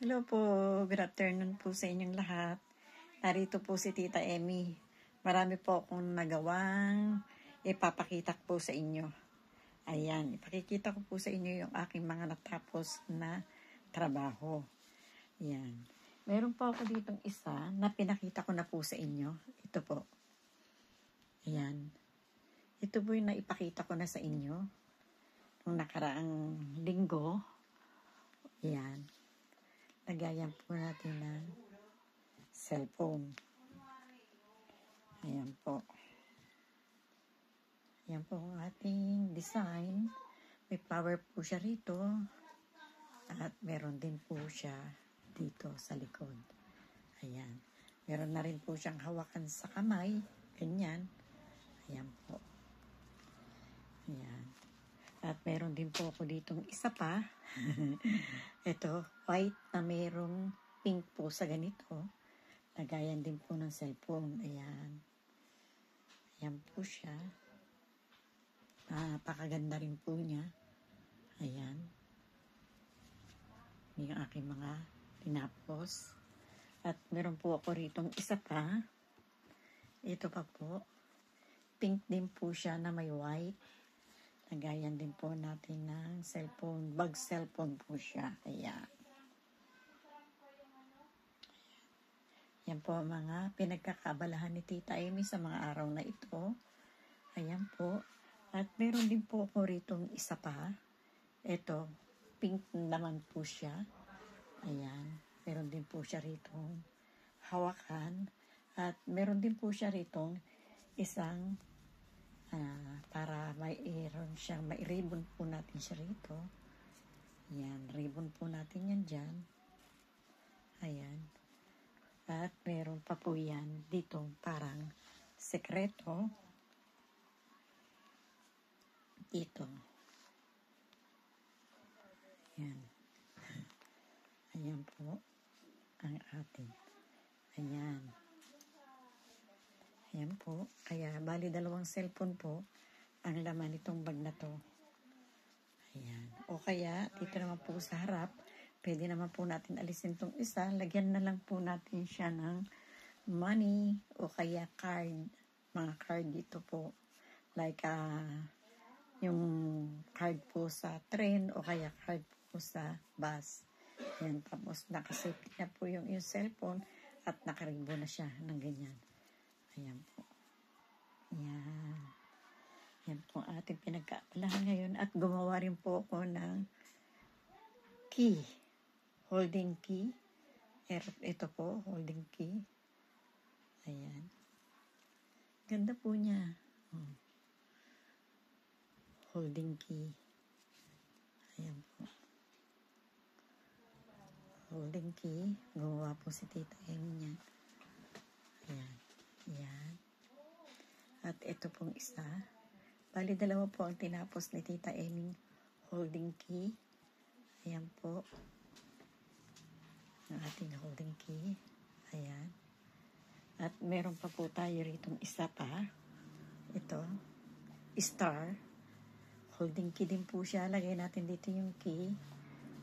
Hello po, good afternoon po sa inyong lahat. Narito po si Tita Emmy. Marami po akong nagawang ipapakita po sa inyo. Ayan, ipakikita ko po sa inyo yung aking mga natapos na trabaho. Ayan. Meron po ako ditong isa na pinakita ko na po sa inyo. Ito po. Ayan. Ito po yung naipakita ko na sa inyo nung nakaraang linggo. Ayan. Lagayan po natin ng cellphone. Ayan po. Ayan po ang ating design. May flower po siya rito. At meron din po siya dito sa likod. Ayan. Meron na rin po siyang hawakan sa kamay. Ganyan. Ayan po. Ayan. At meron din po ako ditong isa pa. Ito, white na merong pink po sa ganito. Lagayan din po ng cellphone. Ayan. Ayan po siya. Napakaganda rin po niya. Ayan. Yung aking mga tinapos. At meron po ako ritong isa pa. Ito pa po. Pink din po siya na may white. Lagayan din po natin ng cellphone. Bag cellphone po siya. Ayan. Yan po ang mga pinagkakabalahan ni Tita Emmy sa mga araw na ito. Ayan po. At meron din po ako ritong isa pa. Ito, pink naman po siya. Ayan. Meron din po siya ritong hawakan. At meron din po siya ritong isang para mayroon siyang, may ribbon po natin siya rito. Ayan, ribbon po natin yan dyan. Ayan. At meron pa po yan dito parang sekreto. Dito. Ayan. Ayan po ang ating. Ayan. Ayan po. Kaya, bali dalawang cellphone po ang laman nitong bag na to. Ayan. O kaya, dito naman po sa harap, pwede naman po natin alisin tong isa. Lagyan na lang po natin siya ng money o kaya card. Mga card dito po. Like, yung card po sa train o kaya card po sa bus. Ayan. Tapos, nakasafety na po yung cellphone at nakaribo na siya ng ganyan. Ayan po. Ayan. Ayan po ang ating pinagkaabalahan ngayon. At gumawa rin po ako ng key. Holding key. Ito po, holding key. Ayan. Ganda po niya. Holding key. Ayan po. Holding key. Gumawa po si Tita Emmy niya. Ayan. Ayan. At ito pong isa. Bali, dalawa po ang tinapos ni Tita Emmy holding key. Ayan po. Ang ating holding key. Ayan. At meron pa po tayo ritong isa pa. Ito. Star. Holding key din po siya. Lagay natin dito yung key.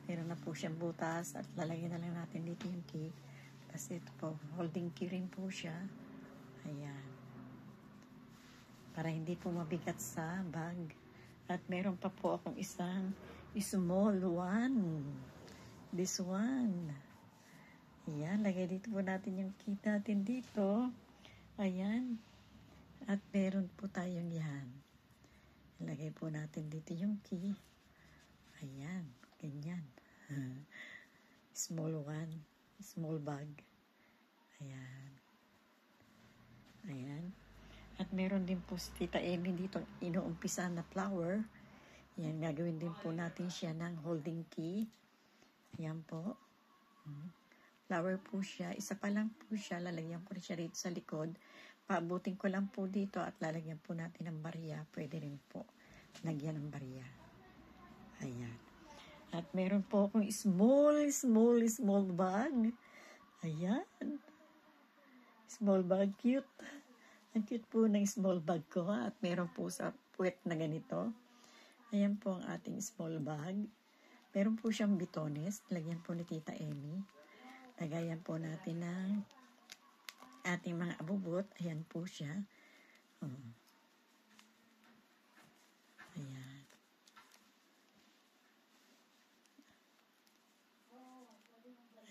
Meron na po siyang butas at lalagay na lang natin dito yung key. Tapos ito po. Holding key rin po siya. Ayan. Para hindi po mabigat sa bag. At meron pa po akong isang small one. This one. Ayan. Lagay dito po natin yung key natin dito. Ayan. At meron po tayong yan. Lagay po natin dito yung key. Ayan. Ganyan. Small one. Small bag. Ayan. Ayan. At meron din po si Tita Emmy dito inuumpisa na flower. Ayan, gagawin din po natin siya ng holding key. Ayan po. Flower po siya. Isa pa lang po siya. Lalagyan ko rin siya rito sa likod. Paabutin ko lang po dito at lalagyan po natin ng barya. Pwede rin po lagyan ng barya. Ayan. At meron po akong small bag. Ayan. Small bag, cute. Ang cute po ng small bag ko. At meron po sa puwet na ganito. Ayan po ang ating small bag. Meron po siyang bitones. Lagyan po ni Tita Emmy. Lagayan po natin ng ating mga abubot. Ayan po siya. Ayan.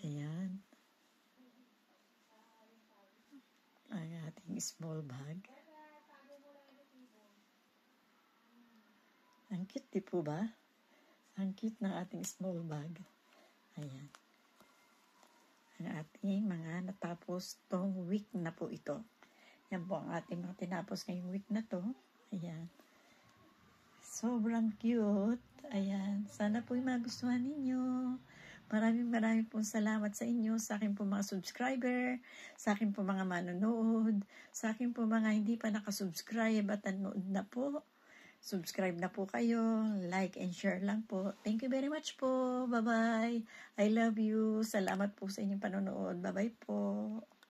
Ayan. Ang ating small bag. Ang cute, di po ba? Ang cute ng ating small bag. Ayan. Ang ating mga natapos tong week na po ito. Yan po ang ating mga tinapos ngayong week na to. Ayan. Sobrang cute. Ayan. Sana po yung magustuhan ninyo. Maraming pong salamat sa inyo, sa akin po mga subscriber, sa akin po mga manonood, sa akin po mga hindi pa nakasubscribe at nanood na po. Subscribe na po kayo, like and share lang po. Thank you very much po. Bye-bye. I love you. Salamat po sa inyong panonood. Bye-bye po.